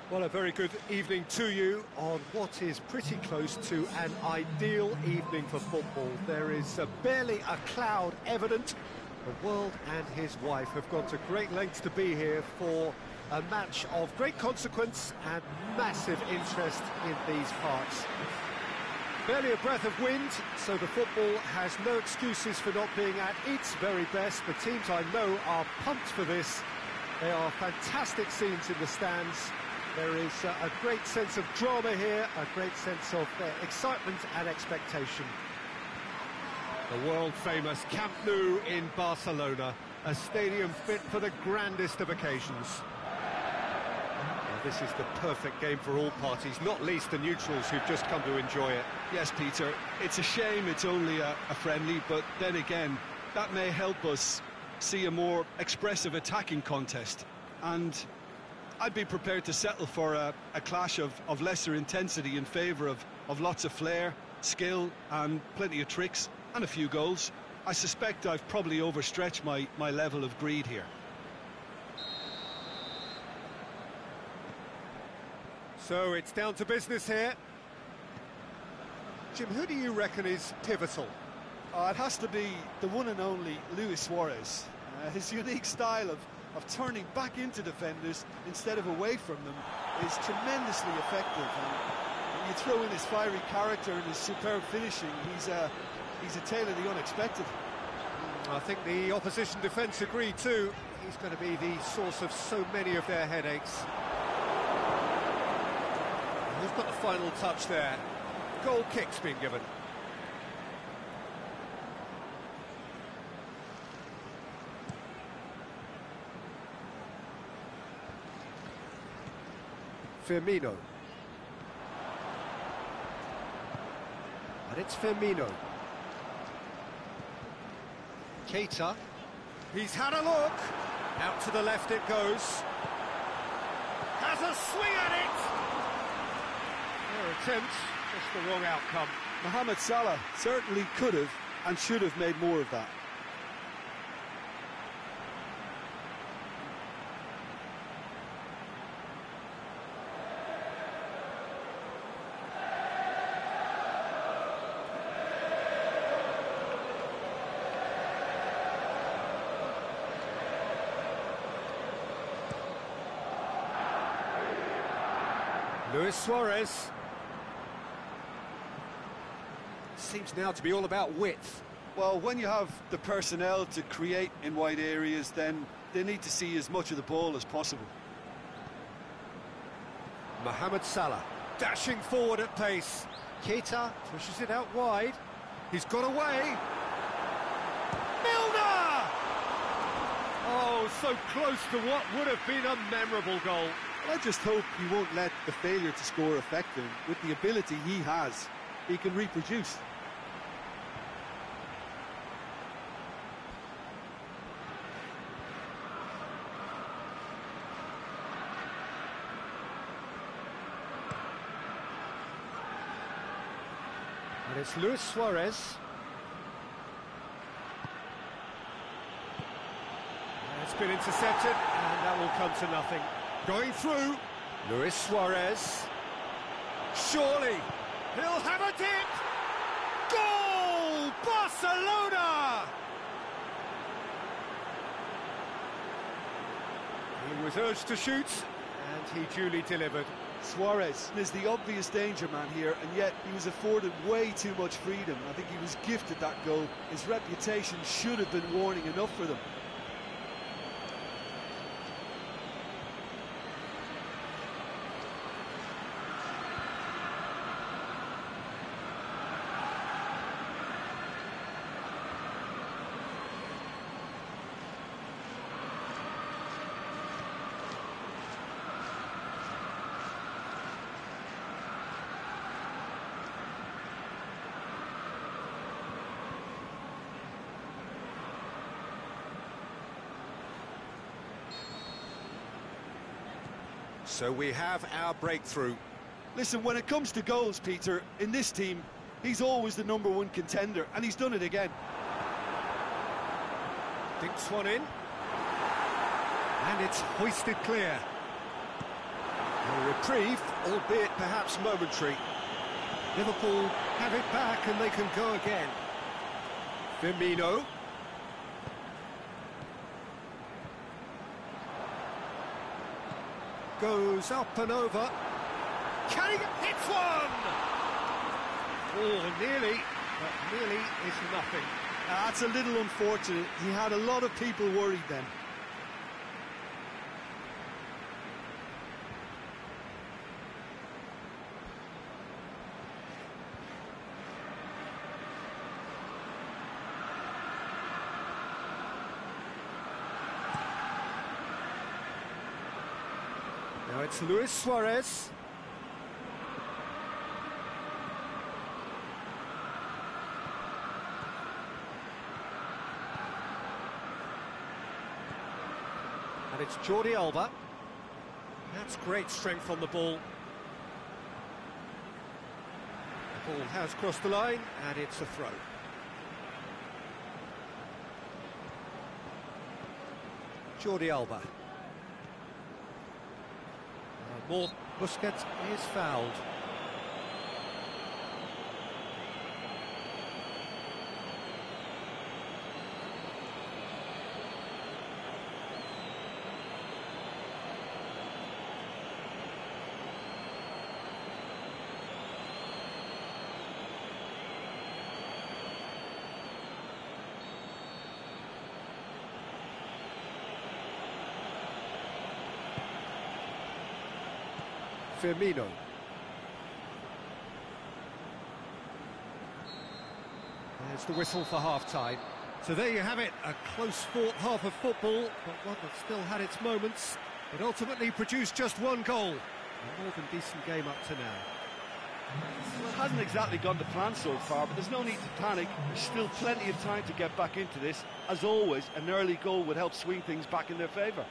Well, a very good evening to you on what is pretty close to an ideal evening for football. There is barely a cloud evident. The world and his wife have gone to great lengths to be here for a match of great consequence and massive interest in these parts. Barely a breath of wind, so the football has no excuses for not being at its very best. The teams I know are pumped for this. They are fantastic scenes in the stands. There is a great sense of drama here, a great sense of excitement and expectation. The world-famous Camp Nou in Barcelona, a stadium fit for the grandest of occasions. Well, this is the perfect game for all parties, not least the neutrals who've just come to enjoy it. Yes, Peter, it's a shame it's only a friendly, but then again, that may help us see a more expressive attacking contest. And I'd be prepared to settle for a clash of lesser intensity in favour of lots of flair, skill and plenty of tricks and a few goals. I suspect I've probably overstretched my level of greed here. So it's down to business here. Jim, who do you reckon is pivotal? It has to be the one and only Luis Suarez. His unique style of turning back into defenders instead of away from them is tremendously effective. And when you throw in his fiery character and his superb finishing, he's a tale of the unexpected. I think the opposition defence agree too. He's going to be the source of so many of their headaches. We've got the final touch there. Goal kick's been given. Firmino. And it's Firmino. Keita. He's had a look. Out to the left it goes. Has a swing at it. Their attempt, just the wrong outcome. Mohamed Salah certainly could have and should have made more of that. Luis Suarez. Seems now to be all about width. Well, when you have the personnel to create in wide areas, then they need to see as much of the ball as possible. Mohamed Salah dashing forward at pace. Keita pushes it out wide. He's got away. Milner! Oh, so close to what would have been a memorable goal. I just hope he won't let the failure to score affect him. With the ability he has, he can reproduce. And it's Luis Suarez. It's been intercepted, and that will come to nothing. Going through, Luis Suarez. Surely, he'll have a dip! Goal! Barcelona! He was urged to shoot, and he duly delivered. Suarez is the obvious danger man here, and yet he was afforded way too much freedom. I think he was gifted that goal. His reputation should have been warning enough for them. So we have our breakthrough. Listen, when it comes to goals, Peter, in this team, he's always the #1 contender, and he's done it again. Dinks one in. And it's hoisted clear. A reprieve, albeit perhaps momentary. Liverpool have it back and they can go again. Firmino. Goes up and over. Can he hits one? Oh, nearly, but nearly is nothing. That's a little unfortunate. He had a lot of people worried then. Now it's Luis Suarez. And it's Jordi Alba. That's great strength on the ball. The ball has crossed the line, and it's a throw. Jordi Alba. More Busquets is fouled. Firmino. There's the whistle for half-time. So there you have it, a close-fought half of football, but one that still had its moments. It ultimately produced just one goal. A more than decent game up to now. Well, it hasn't exactly gone to plan so far, but there's no need to panic. There's still plenty of time to get back into this. As always, an early goal would help swing things back in their favour.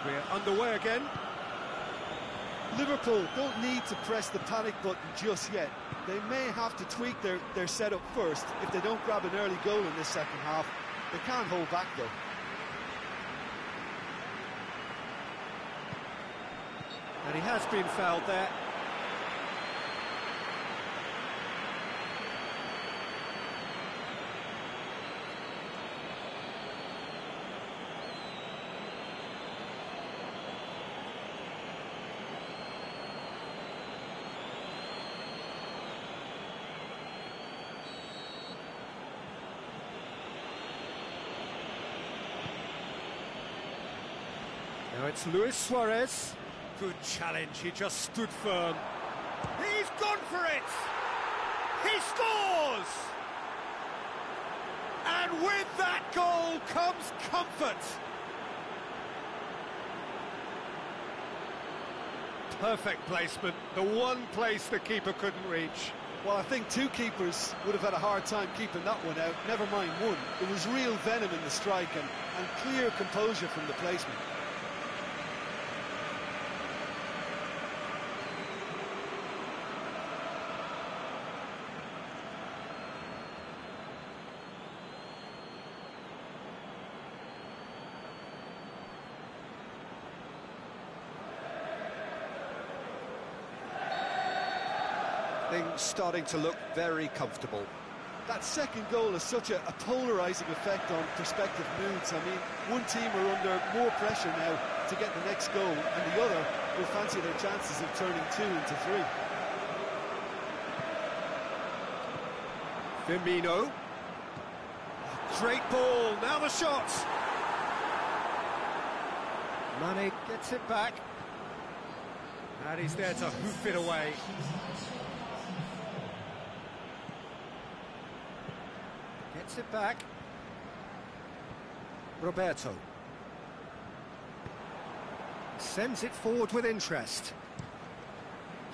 We're underway again. Liverpool don't need to press the panic button just yet. They may have to tweak their setup first if they don't grab an early goal in this second half. They can't hold back though. And he has been fouled there. Now it's Luis Suarez. Good challenge, he just stood firm. He's gone for it! He scores! And with that goal comes comfort. Perfect placement, the one place the keeper couldn't reach. Well, I think two keepers would have had a hard time keeping that one out, never mind one. It was real venom in the strike and clear composure from the placement. Things starting to look very comfortable. That second goal has such a polarising effect on prospective moods. I mean, one team are under more pressure now to get the next goal, and the other will fancy their chances of turning 2 into 3. Firmino. Great ball, now the shot. Mane gets it back. And he's there to hoof it away. Gets it back. Roberto. Sends it forward with interest.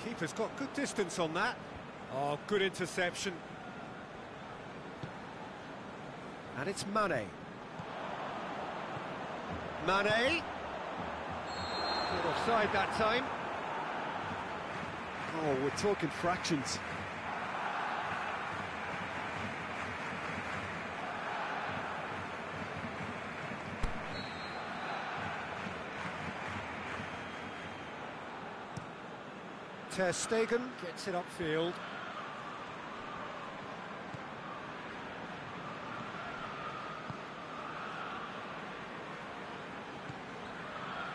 Keeper's got good distance on that. Oh, good interception. And it's Mane. Mane. Not offside that time. Oh, we're talking fractions. Ter Stegen gets it upfield.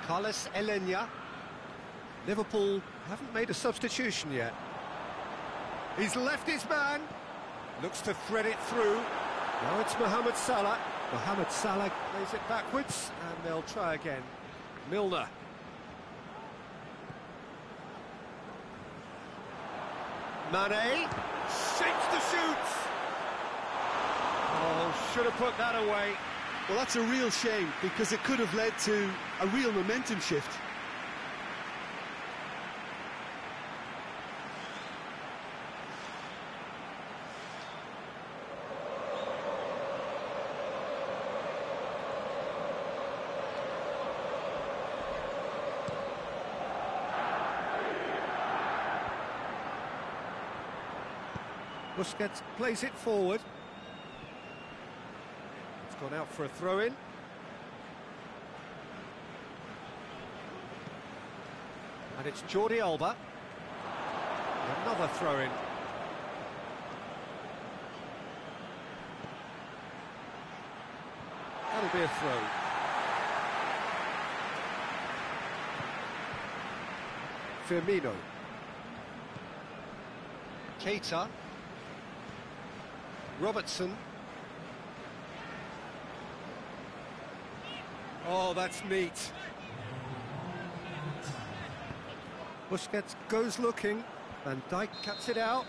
Carlos Elenia. Liverpool haven't made a substitution yet. He's left his man. Looks to thread it through. Now it's Mohamed Salah. Mohamed Salah plays it backwards, and they'll try again. Milner. Mane. Shapes the shoot. Oh, should have put that away. Well, that's a real shame, because it could have led to a real momentum shift. Busquets plays it forward. It's gone out for a throw-in. And it's Jordi Alba. Another throw-in. That'll be a throw. Firmino. Keita. Robertson. Oh, that's neat. Busquets goes looking. Van Dijk cuts it out.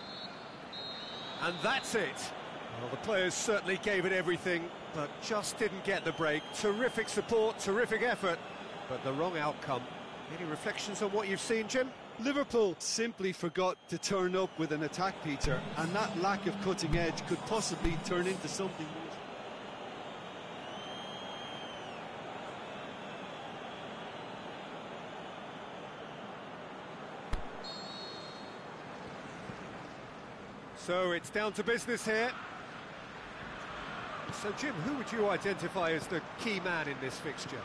And that's it. Well, the players certainly gave it everything, but just didn't get the break. Terrific support, terrific effort, but the wrong outcome. Any reflections on what you've seen, Jim? Liverpool simply forgot to turn up with an attack, Peter, and that lack of cutting edge could possibly turn into something more. So it's down to business here. So, Jim, who would you identify as the key man in this fixture?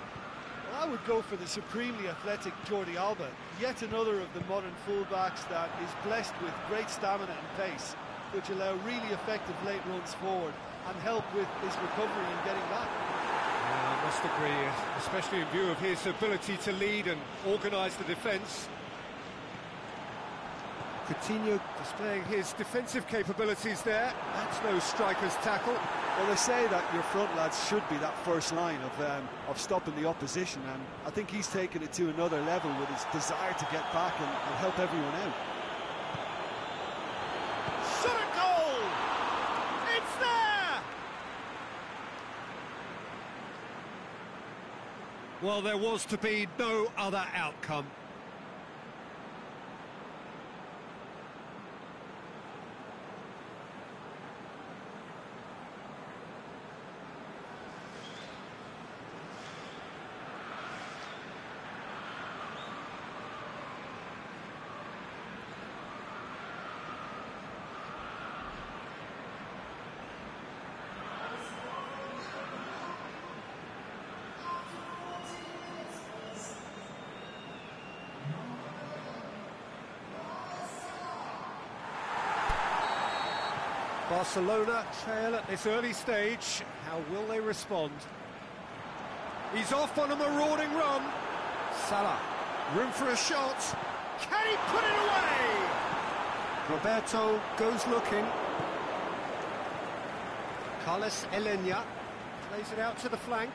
Well, I would go for the supremely athletic Jordi Alba, yet another of the modern fullbacks that is blessed with great stamina and pace, which allow really effective late runs forward and help with his recovery and getting back. I must agree, especially in view of his ability to lead and organise the defence. Coutinho displaying his defensive capabilities there. That's no striker's tackle. Well, they say that your front lads should be that first line of stopping the opposition, and I think he's taken it to another level with his desire to get back and help everyone out. Shot a goal! It's there! Well, there was to be no other outcome. Barcelona trail at this early stage. How will they respond? He's off on a marauding run. Salah, room for a shot. Can he put it away? Roberto goes looking. Carlos Elenia plays it out to the flank.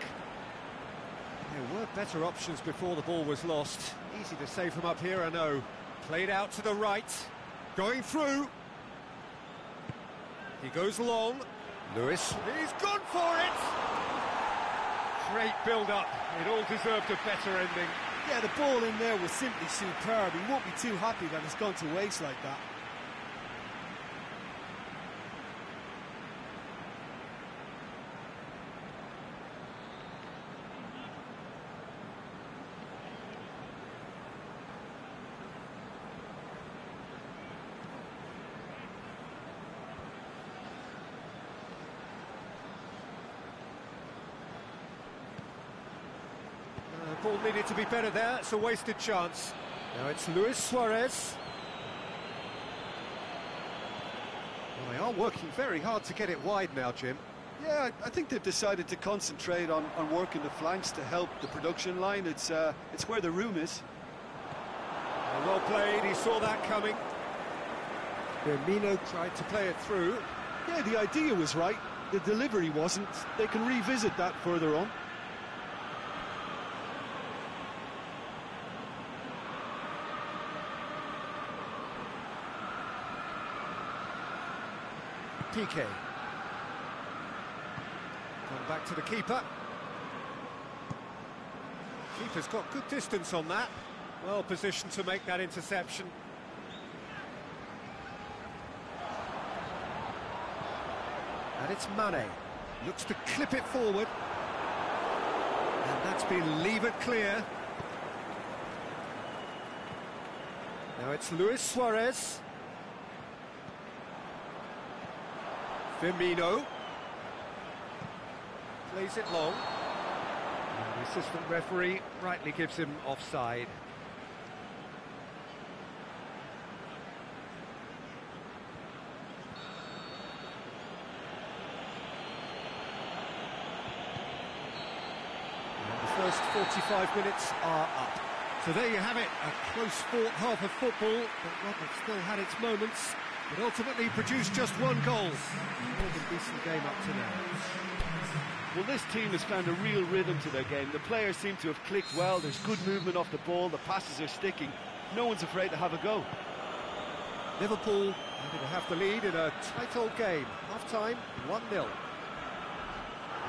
There were better options before the ball was lost. Easy to say from up here, I know. Played out to the right. Going through. He goes long. Lewis. He's gone for it! Great build-up. It all deserved a better ending. Yeah, the ball in there was simply superb. He won't be too happy that it's gone to waste like that. Ball needed to be better there. It's a wasted chance. Now it's Luis Suarez. Well, they are working very hard to get it wide now, Jim. Yeah, I think they've decided to concentrate on working the flanks to help the production line. It's where the room is. Well played, he saw that coming. Firmino tried to play it through. Yeah, the idea was right. The delivery wasn't. They can revisit that further on. Piqué. Come back to the keeper. Keeper's got good distance on that. Well positioned to make that interception. And it's Mane. Looks to clip it forward. And that's been levered clear. Now it's Luis Suarez. Firmino. Plays it long. And the assistant referee rightly gives him offside. First 45 minutes are up. So there you have it, a close-fought half of football, but one that still had its moments, but ultimately produced just one goal. More than decent game up to now. Well, this team has found a real rhythm to their game. The players seem to have clicked well, there's good movement off the ball, the passes are sticking. No one's afraid to have a go. Liverpool happy to have the lead in a tight old game. Half-time, 1-0.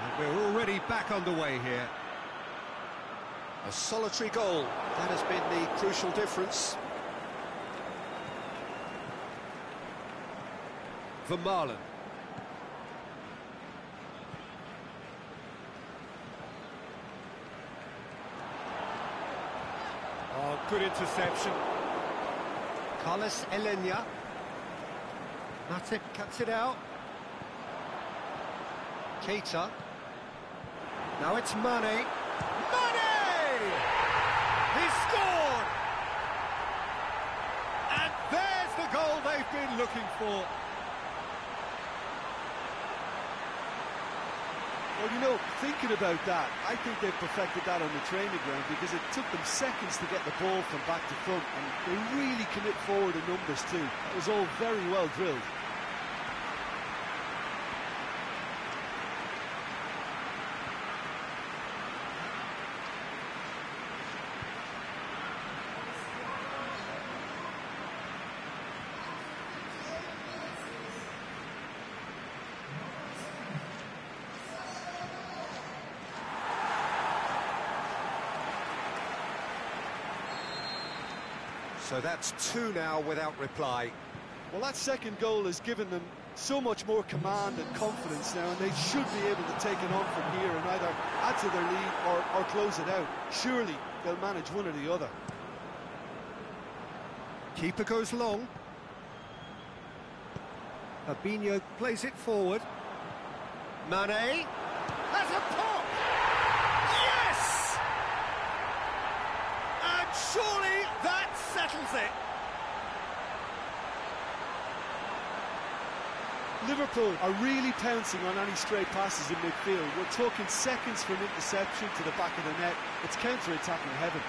And we're already back underway here. A solitary goal, that has been the crucial difference. Vermaelen. Oh, good interception. Carlos Elena. Matip cuts it out. Keita. Now it's Mane. He scored! And there's the goal they've been looking for. Well, you know, thinking about that, I think they've perfected that on the training ground because it took them seconds to get the ball from back to front, and they really commit forward in numbers too. It was all very well drilled. So that's two now without reply. Well, that second goal has given them so much more command and confidence now, and they should be able to take it on from here and either add to their lead or close it out. Surely they'll manage one or the other. Keeper goes long. Fabinho plays it forward. Mane has a pop! Yes! And surely that settles it. Liverpool are really pouncing on any stray passes in midfield. We're talking seconds from interception to the back of the net. It's counter-attacking heaven.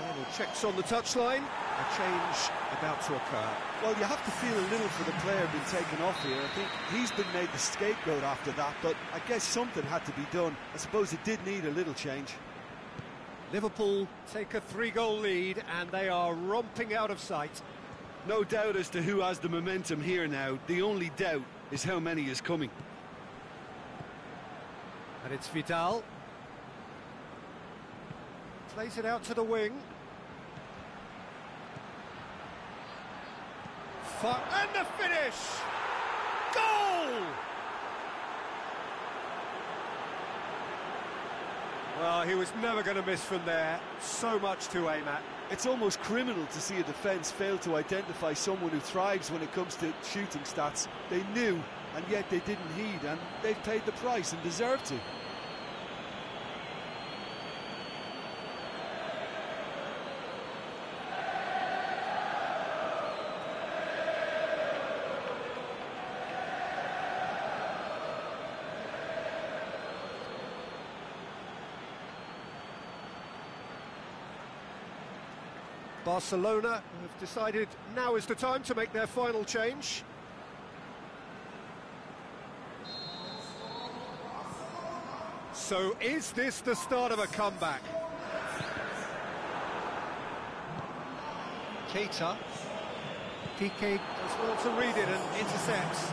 Final checks on the touchline. A change about to occur. Well, you have to feel a little for the player being taken off here. I think he's been made the scapegoat after that, but I guess something had to be done. I suppose it did need a little change. Liverpool take a 3-goal lead and they are romping out of sight. No doubt as to who has the momentum here now. The only doubt is how many is coming. And it's Vidal. Plays it out to the wing. And the finish! Goal! Well, he was never going to miss from there. So much to aim at. It's almost criminal to see a defence fail to identify someone who thrives when it comes to shooting stats. They knew, and yet they didn't heed, and they've paid the price and deserve to. Barcelona have decided now is the time to make their final change. So is this the start of a comeback? Keita. Piqué does well to read it and intercepts.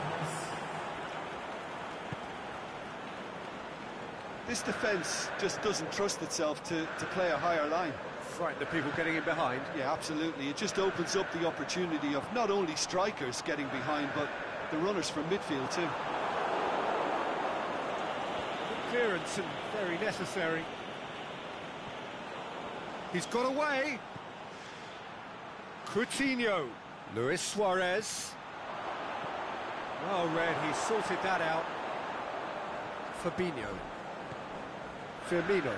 This defence just doesn't trust itself to play a higher line. Frighten the people getting in behind. Yeah, absolutely. It just opens up the opportunity of not only strikers getting behind, but the runners from midfield too. Good clearance and very necessary. He's got away. Coutinho. Luis Suarez. Well read, he sorted that out. Fabinho. Firmino.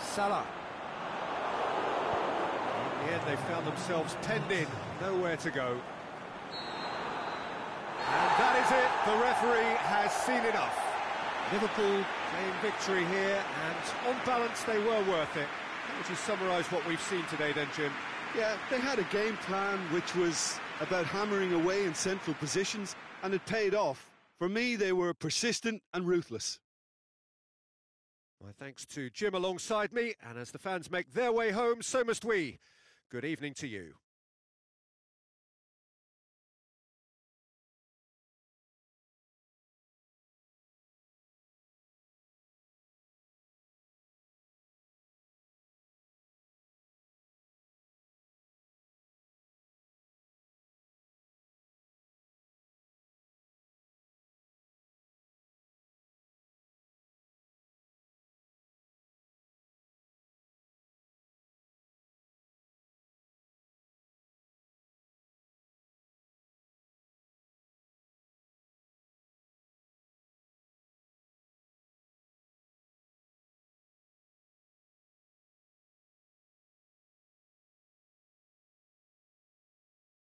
Salah. In the end, they found themselves penned in, nowhere to go. And that is it, the referee has seen enough. Liverpool claim victory here, and on balance, they were worth it. How would you summarise what we've seen today then, Jim? Yeah, they had a game plan which was about hammering away in central positions, and it paid off. For me, they were persistent and ruthless. My thanks to Jim alongside me, and as the fans make their way home, so must we. Good evening to you.